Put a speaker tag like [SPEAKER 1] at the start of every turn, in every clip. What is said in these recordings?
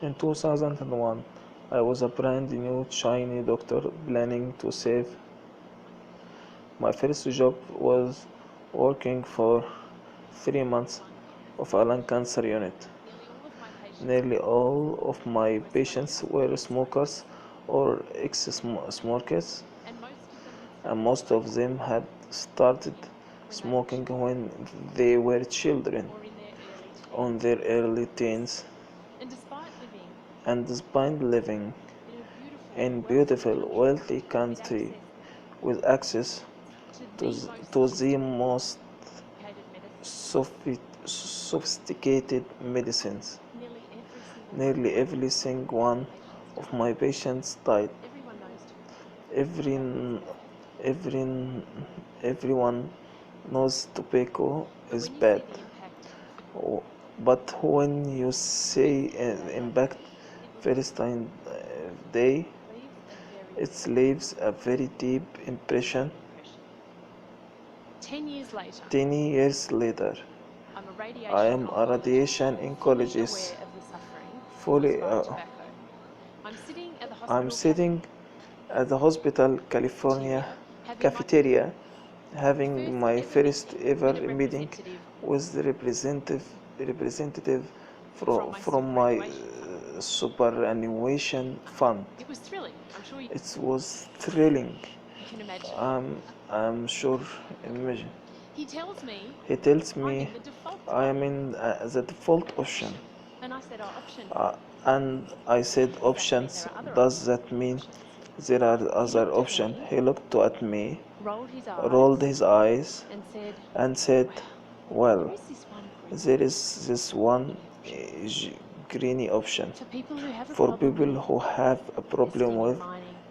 [SPEAKER 1] In 2001, I was a brand new shiny doctor planning to save. My first job was working for 3 months of a lung cancer unit. Nearly all of my patients were smokers or ex-smokers, and most of them had started smoking when they were children, on their early teens, and despite living in beautiful, wealthy country with access to the most sophisticated medicines. Nearly every single one of my patients died. Every, every, everyone knows tobacco is bad, but when you say impact first time day, it leaves a very deep impression. 10 years later, I am a radiation oncologist, fully. I'm sitting at the hospital California cafeteria, having my first ever meeting with the representative from my superannuation fund. It was thrilling. I'm sure. Imagine. He tells me I am in the default option. And I said, options? Does that mean there are other options? He looked at me, rolled his eyes, and said, well, there is this one greeny option for people who have a problem with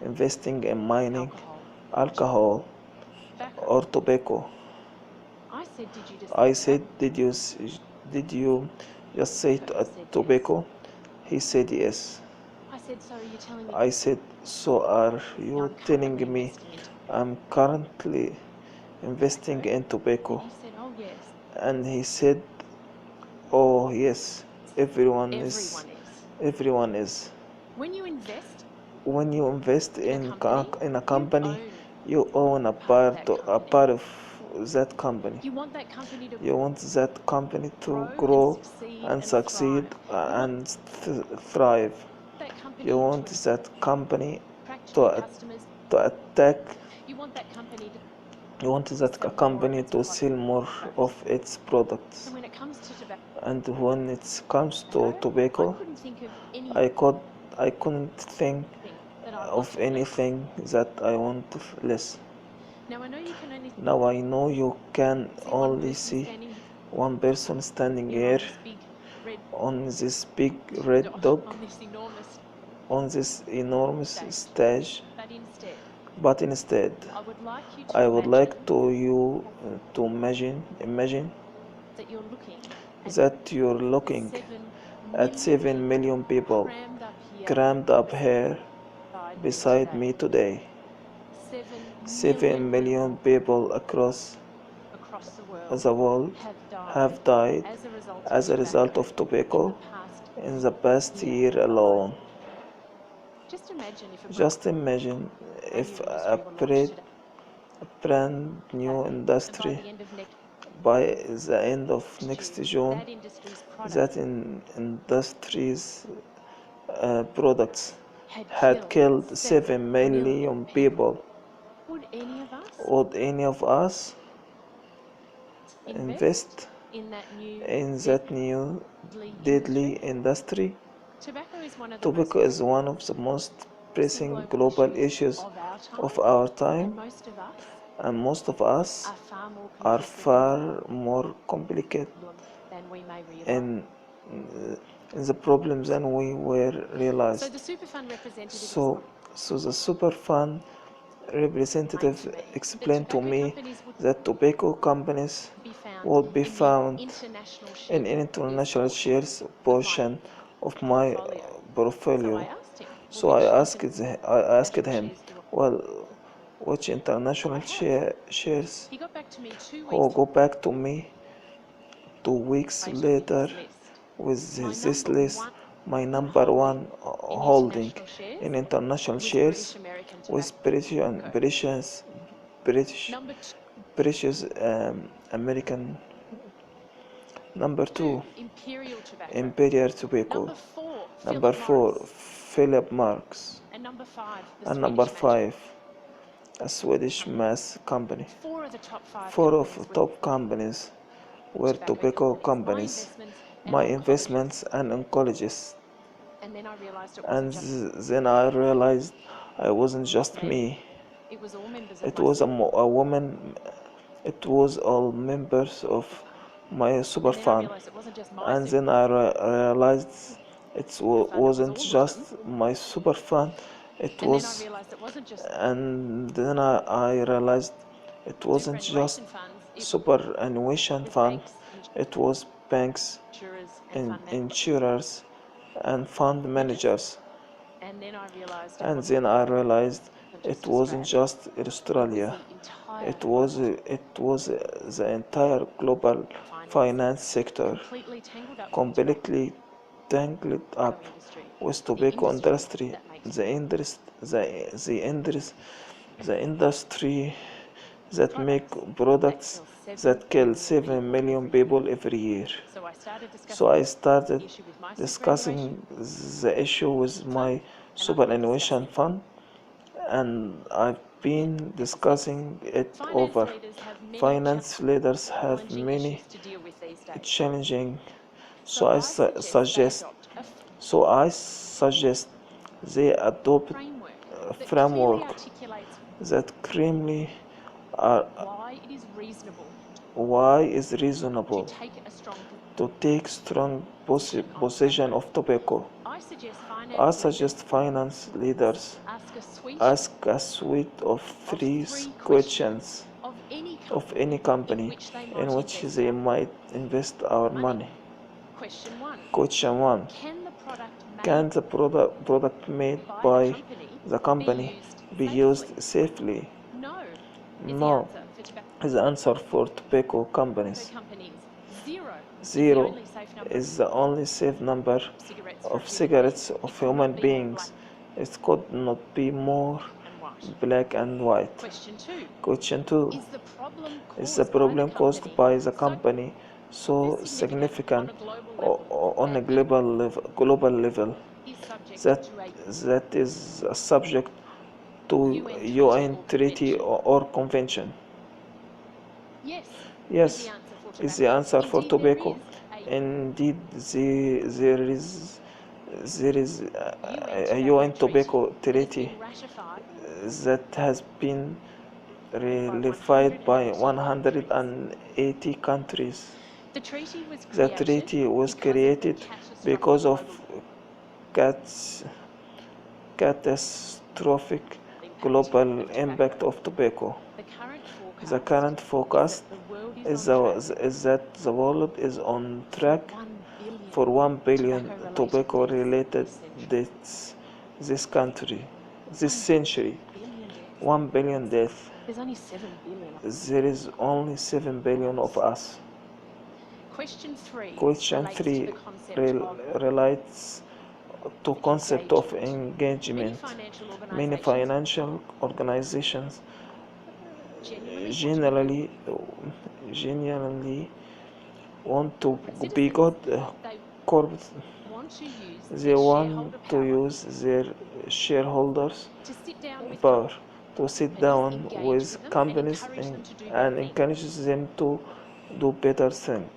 [SPEAKER 1] investing in mining, alcohol, or tobacco. I said, did you just say tobacco? He said yes. I said, so are you telling me I'm currently investing in tobacco? And he said, oh yes, everyone is. When you invest in a company, you own a part of that company. You want that company to grow and succeed and thrive. You want that company to to attack. You want that company to sell more of its products. And when it comes to tobacco, I could I couldn't think of anything that I want less. Now I know you can only see one person standing here on this big red dog on this enormous stage, but instead I would like you to imagine that you're looking at 7 million people crammed up here beside me today. 7 million people across the world have died as a result of tobacco in the past year alone. Just imagine if a brand new industry by the end of next June, that industry's products had killed 7 million people. Would any of us invest in that new deadly industry? Tobacco is one of the most pressing global issues of our time, and most of us are far more complicated in, in the problem than we were realized. So, so the super fund representative explained to me that tobacco companies would be found in an international shares portion of my portfolio. So I asked him, well, which international shares? Who go back to me 2 weeks later with this list my number one holding in international shares was British precious American. Number two, Imperial Tobacco. Number four, Philip Marks. And number five, a Swedish mass company. Four of the top companies were tobacco companies. My investments and oncologists. And then I realized I wasn't just me. It was a woman. It was all members of my super fund. And then I realized it wasn't just my super fund. It was, and then I realized it wasn't just superannuation fund. It was banks, insurers, and fund managers. And then I realized it wasn't just Australia. It was the entire global finance sector, completely tangled up with tobacco industry, the industry that make products that kill 7 million people every year. So I started discussing the issue with my superannuation fund, and I've been discussing it over. Finance leaders have many challenging, so I suggest they adopt a framework that clearly are why is reasonable to take strong possession of tobacco. I suggest finance leaders ask a suite of three questions of any company in which they might invest our money. Question 1. Can the product made by the company be used safely? No is the answer for tobacco companies. 0 is the only safe number of cigarettes of human beings. It could not be more black and white. Question 2. Is the problem caused by the company so significant on a global level that is subject to UN treaty or convention? Yes is the answer for tobacco. Indeed, there is a UN tobacco treaty that has been ratified by 180 countries. The treaty was created because of catastrophic global impact of tobacco. The current forecast is that the world is on track for 1 billion tobacco-related deaths this century. 1 billion deaths. There is only 7 billion of us. Question 3 relates to concept of engagement. Many financial organizations generally want to be good corporate. They want to use their shareholders' power to sit down with companies and encourage them to do better things.